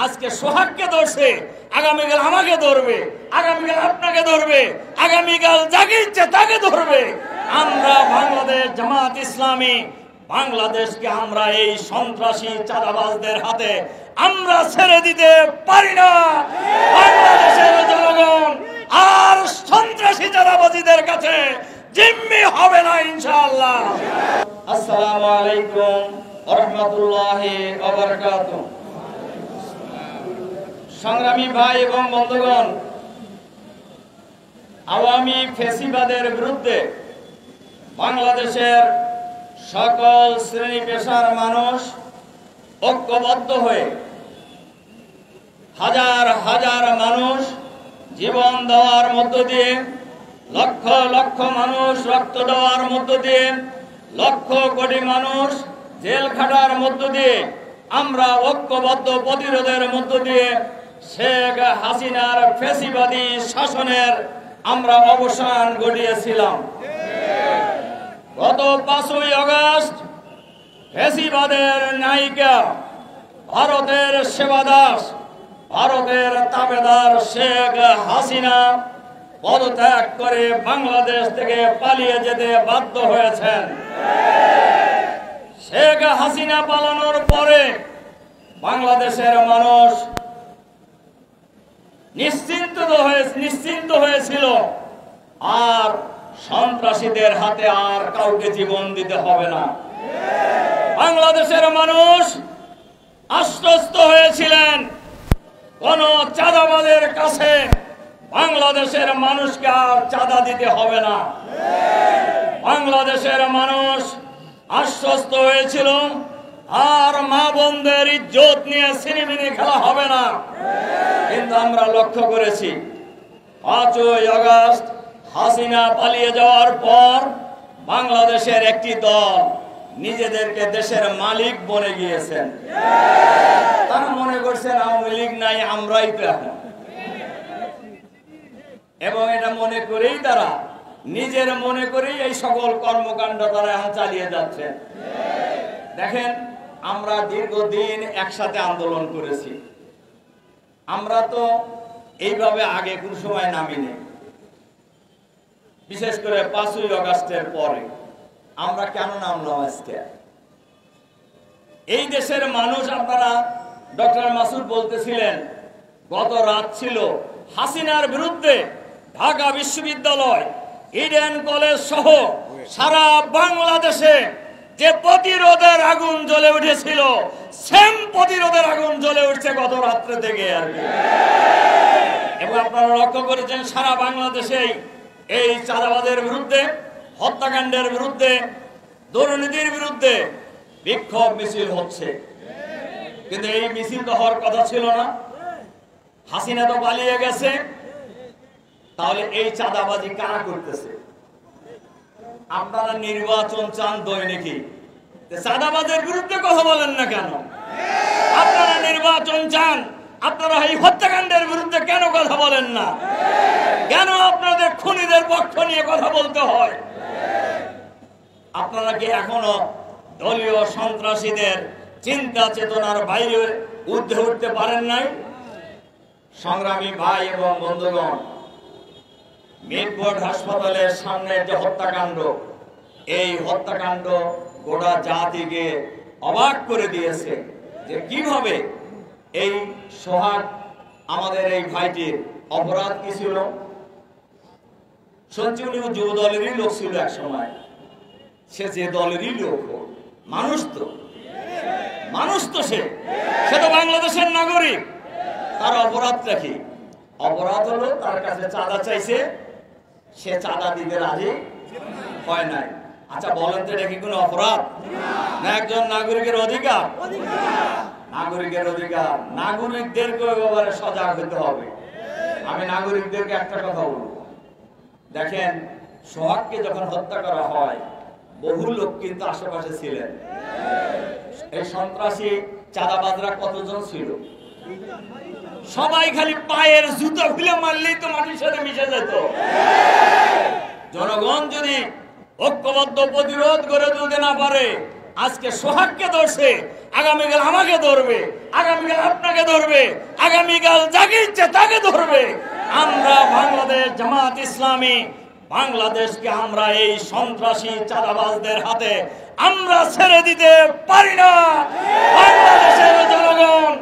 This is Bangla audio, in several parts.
আজকে সোহাগকে ধরছে, আগামীকাল আমাকে ধরবে, আগামীকাল আপনাকে ধরবে, আগামীকাল যাকে ইচ্ছে তাকে ধরবে। আমরা বাংলাদেশ জামাত ইসলামী বাংলাদেশকে আমরা এই সন্ত্রাসী চাঁদাবাজদের হাতে আমরা ছেড়ে দিতে পারি না। বাংলাদেশের জনগণ আর সন্ত্রাসী চাঁদাবাজীদের কাছে জিম্মি হবে না ইনশাআল্লাহ। আসসালামু আলাইকুম ওয়া রাহমাতুল্লাহি ওয়া বারাকাতুহু। সংগ্রামী ভাই এবং বন্ধুগণ, আওয়ামী ফ্যাসিবাদের বিরুদ্ধে বাংলাদেশের সকল শ্রেণী পেশার মানুষ ঐক্যবদ্ধ হয়ে হাজার হাজার মানুষ জীবন দেওয়ার মধ্য দিয়ে, লক্ষ লক্ষ মানুষ রক্ত দেওয়ার মধ্য দিয়ে, লক্ষ কোটি মানুষ জেল খাটার মধ্য দিয়ে আমরা ঐক্যবদ্ধ প্রতিরোধের মধ্য দিয়ে শেখ হাসিনার ফ্যাসিবাদী শাসনের আমরা অবসান ঘটিয়েছিলাম। গত 5ই আগস্ট ফ্যাসিবাদের নায়িকা, ভারতের সেবাদাস, ভারতের তাবেদার শেখ হাসিনা পদত্যাগ করে বাংলাদেশ থেকে পালিয়ে যেতে বাধ্য হয়েছেন। শেখ হাসিনা পালানোর পরে বাংলাদেশের মানুষ নিশ্চিন্ত হয়েছিল, আর সন্ত্রাসীদের হাতে আর কাউকে জীবন দিতে হবে না। বাংলাদেশের মানুষ আশ্বস্ত হয়েছিলেন কোন চাঁদাবাজের কাছে বাংলাদেশের মানুষকে আর চাঁদা দিতে হবে না। বাংলাদেশের মানুষ আশ্বস্ত হয়েছিল আর মা বোনদের ইজ্জত নিয়ে ছিনিমিনি খেলা হবে না। কিন্তু আমরা লক্ষ্য করেছি 5ই আগস্ট হাসিনা পালিয়ে যাওয়ার পর বাংলাদেশের একটি দল নিজেদেরকে দেশের মালিক বনে গিয়েছেন। তারা মনে করছেন আওয়ামী লীগ নাই, আমরাই তো এখন, এবং এটা মনে করেই তারা নিজের মনে করেই এই সকল কর্মকাণ্ড তারা এখন চালিয়ে যাচ্ছে। দেখেন, আমরা দীর্ঘদিন একসাথে আন্দোলন করেছি। আমরা তো এইভাবে আগে কোন সময় নামিনি, বিশেষ করে 5ই আগস্টের পরে। আমরা কেন নামলাম আজকে? এই দেশের মানুষ, আপনারা ডক্টর মাসুদ বলতেছিলেন গত রাত ছিল হাসিনার বিরুদ্ধে ঢাকা বিশ্ববিদ্যালয়, ইডেন কলেজ সহ সারা বাংলাদেশে যে প্রতিরোধের আগুন জ্বলে উঠেছিল, সেম প্রতিরোধের আগুন জ্বলে উঠছে গত রাত্রে থেকে আর কি। এবং আপনারা লক্ষ্য করেছেন সারা বাংলাদেশেই এই চাঁদাবাজের বিরুদ্ধে, হত্যাকাণ্ডের বিরুদ্ধে, দুর্নীতির বিরুদ্ধে বিক্ষোভ মিছিল হচ্ছে। কিন্তু এই মিছিল তো হওয়ার কথা ছিল না। হাসিনা তো পালিয়ে গেছে, তাহলে এই চাঁদাবাজি কারা করতেছে? আপনারা নির্বাচন চান দৈনিকই, চাঁদাবাজের বিরুদ্ধে কথা বলেন না কেন? আপনারা নির্বাচন চান, আপনারা এই হত্যাকাণ্ডের বিরুদ্ধে কেন কথা বলেন না? কেন আপনাদের খুনিদের পক্ষ নিয়ে কথা বলতে হয়? আপনারা কি এখনো দলীয় সন্ত্রাসীদের চিন্তা চেতনার বাইরে ঊর্ধ্বে উঠতে পারেন নাই? সংগ্রামী ভাই এবং বন্ধুগণ, মিরপুর হাসপাতালের সামনে যে হত্যাকাণ্ড, এই হত্যাকাণ্ড গোটা জাতিকে অবাক করে দিয়েছে যে কিভাবে এই সোহাগ, আমাদের এই ভাইটির অপরাধ কি ছিল? শুনছি উনি যুব দলেরই লোক ছিল এক সময়। সে যে দলেরই লোক, মানুষ তো সে তো বাংলাদেশের নাগরিক। তার অপরাধটা কি? অপরাধ হলো তার কাছে চাঁদা চাইছে, সে চাঁদা দিতে রাজি হয় নাই। আচ্ছা বলেন তো, এটা কি কোনো অপরাধ না একজন নাগরিকের অধিকার? নাগরিকের অধিকার, নাগরিকদেরকে ব্যাপারে সজাগ হতে হবে। আমি নাগরিকদেরকে একটা কথা বলবো, দেখেন সোহাগকে যখন হত্যা করা হয় বহু লোক কিন্তু আশেপাশে ছিলেন। এই সন্ত্রাসী চাঁদাবাজরা কতজন ছিল? সবাই খালি পায়ের জুতো খুলে মারলেই তো মাটির সাথে মিশে যেত। জনগণ যদি ঐক্যবদ্ধ প্রতিরোধ গড়ে তুলতে না পারে, আজকে সোহাগকে ধরছে, আগামীকাল আমাকে ধরবে, আগামীকাল আপনাকে ধরবে, আগামীকাল যাকে ইচ্ছে তাকে ধরবে। আমরা বাংলাদেশ জামাত ইসলামী বাংলাদেশকে আমরা এই সন্ত্রাসী চাঁদাবাজদের হাতে আমরা ছেড়ে দিতে পারি না। বাংলাদেশের জনগণ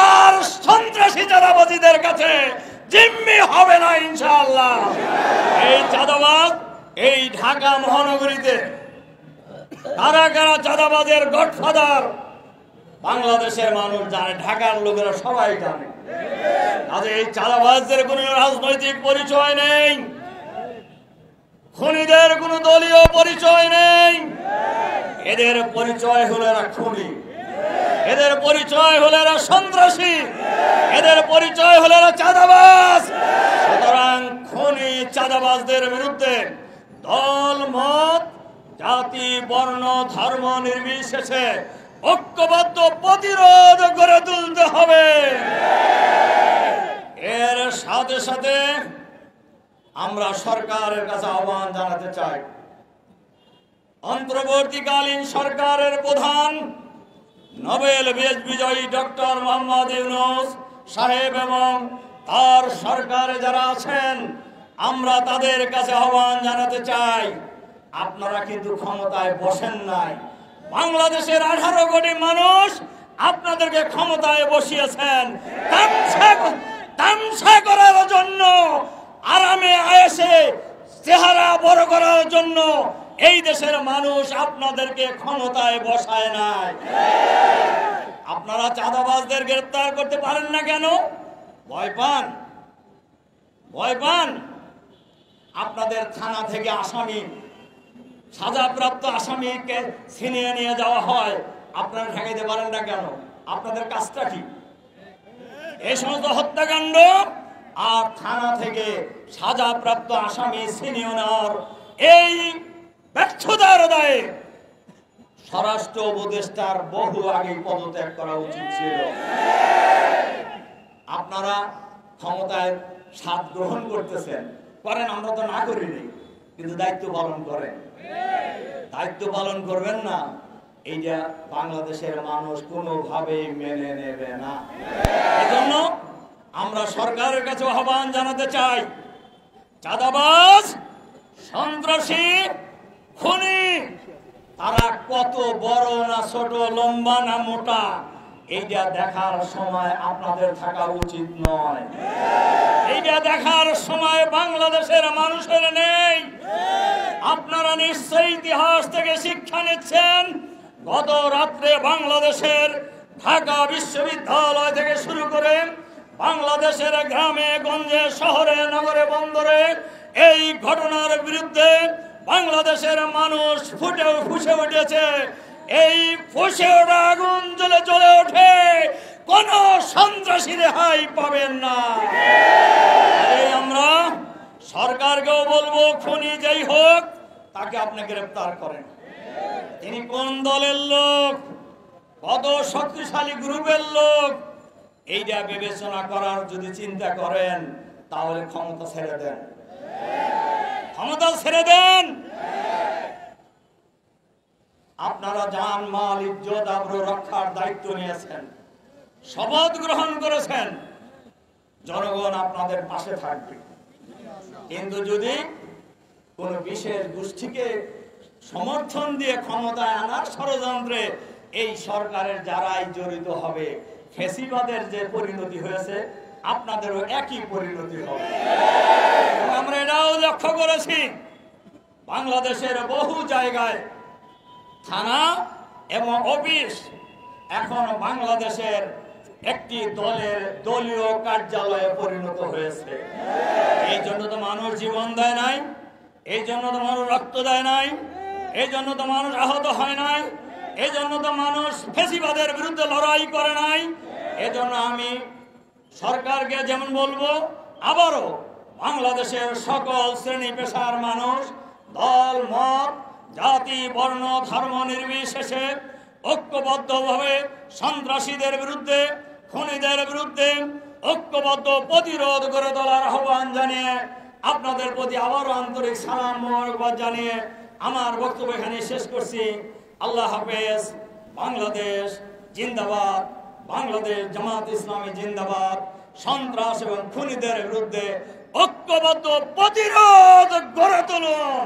আর সন্ত্রাসী চাঁদাবাজীদের কাছে জিম্মি হবে না ইনশাআল্লাহ। এই চাঁদাবাজ এই ঢাকা মহানগরীতে কারা কারা চাঁদাবাজের গডফাদার বাংলাদেশের মানুষ জানে, ঢাকার লোকেরা সবাই জানে। আজ এই চাঁদাবাজদের কোনো রাজনৈতিক পরিচয় নেই, খুনিদের কোনো দলীয় পরিচয় নেই। এদের পরিচয় হলো এরা খুনি, এদের পরিচয় হলো এরা সন্ত্রাসী, এদের পরিচয় হলো এরা চাঁদাবাজ। সুতরাং খুনি চাঁদাবাজদের বিরুদ্ধে দল মত জাতি বর্ণ ধর্ম নির্বিশেষে ঐক্যবদ্ধ প্রতিরোধ গড়ে তুলতে হবে। এর সাথে সাথে আমরা সরকারের কাছে আহ্বান জানাতে চাই, অন্তর্বর্তীকালীন সরকারের প্রধান নোবেল বিজয়ী ডক্টর মোহাম্মদ ইউনূস সাহেব এবং তার সরকারে যারা আছেন, আমরা তাদের কাছে আহ্বান জানাতে চাই, আপনারা কিন্তু ক্ষমতায় বসেন নাই। বাংলাদেশের 18 কোটি মানুষ আপনাদেরকে ক্ষমতায় বসিয়েছেন তামসা করার জন্য, আরামে আয়েশে চেহারা বড় করার জন্য। এই দেশের মানুষ আপনাদেরকে ক্ষমতায় বসায় নাই। আপনারা চাঁদাবাজদের গ্রেফতার করতে পারেন না কেন? ভয় পান, ভয় পান। আপনাদের থানা থেকে আসামি, সাজাপ্রাপ্ত আসামিকে ছিনিয়ে নিয়ে যাওয়া হয়, আপনারা ঠেকাইতে পারেন না কেন? আপনাদের কাজটা কি? এই সমস্ত হত্যাকাণ্ড আর থানা থেকে সাজাপ্রাপ্ত আসামি ছিনিয়ে নেওয়ার এই ব্যর্থতার দায়ে স্বরাষ্ট্র উপদেষ্টার বহু আগে পদত্যাগ করা উচিত ছিল। আপনারা ক্ষমতায় স্বাদ গ্রহণ করতেছেন, করেন, আমরা তো না করিনি, কিন্তু দায়িত্ব পালন করেন। দায়িত্ব পালন করবেন না, এইটা বাংলাদেশের মানুষ কোনোভাবেই মেনে নেবে না। এজন্য আমরা সরকারের কাছে আহ্বান জানাতে চাই, চাঁদাবাজ, সন্ত্রাসী, খুনি তারা কত বড় না ছোট, লম্বা না মোটা, এইটা দেখার সময় আপনাদের থাকা উচিত নয়। এইটা দেখার সময় বাংলাদেশের মানুষের নেই। আপনারা নিশ্চয়ই ইতিহাস থেকে শিক্ষা নিচ্ছেন। গত রাত্রে বাংলাদেশের ঢাকা বিশ্ববিদ্যালয় থেকে শুরু করে বাংলাদেশের গ্রামে গঞ্জে শহরে নগরে বন্দরে এই ঘটনার বিরুদ্ধে বাংলাদেশের মানুষ ফুসে উঠেছে। এই ফুসে ওঠা আগুন জ্বলে জ্বলে ওঠে, কোন সন্ত্রাসী রেহাই পাবেন না। আমরা সরকারকেও বলবো, খুনি যেই হোক তাকে আপনি গ্রেফতার করেন। তিনি কোন দলের লোক, কত শক্তিশালী গ্রুপের লোক, এইটা বিবেচনা করার যদি চিন্তা করেন তাহলে ক্ষমতা ছেড়ে দেন, ক্ষমতা ছেড়ে দেন। আপনারা জান মাল ইজ্জত আবরু রক্ষার দায়িত্ব নিয়েছেন, শপথ গ্রহণ করেছেন, জনগণ আপনাদের পাশে থাকবে। কিন্তু যদি কোন বিশেষ গোষ্ঠীকে সমর্থন দিয়ে ক্ষমতায় আনার ষড়যন্ত্রে এই সরকারের যারাই জড়িত হবে, ফ্যাসিবাদের যে পরিণতি হয়েছে আপনাদেরও একই পরিণতি হবে। আমরা এটাও লক্ষ্য করেছি, বাংলাদেশের বহু জায়গায় থানা এবং অফিস এখন বাংলাদেশের একটি দলের দলীয় কার্যালয়ে পরিণত হয়েছে। এই জন্য তো মানুষ জীবন দেয় নাই, এই জন্য তো মানুষ রক্ত দেয় নাই, এই জন্য তো মানুষ আহত হয় নাই, এই জন্য তো মানুষ ফ্যাসিবাদের বিরুদ্ধে লড়াই করে নাই। এজন্য আমি সরকারকে যেমন বলবো, আবারও বাংলাদেশের সকল শ্রেণী পেশার মানুষ, দল মত জাতি বর্ণ ধর্ম নির্বিশেষে ঐক্যবদ্ধভাবে সন্ত্রাসীদের বিরুদ্ধে, খুনিদের বিরুদ্ধে ঐক্যবদ্ধ প্রতিরোধ করে তোলার আহ্বান জানিয়ে আপনাদের প্রতি আবারও আন্তরিক সালাম মোবারকবাদ জানিয়ে আমার বক্তব্য এখানে শেষ করছি। আল্লাহ হাফেজ। বাংলাদেশ জিন্দাবাদ, বাংলাদেশ জামাত ইসলামী জিন্দাবাদ। সন্ত্রাস এবং খুনিদের বিরুদ্ধে ঐক্যবদ্ধ প্রতিরোধ গড়ে তুলুন।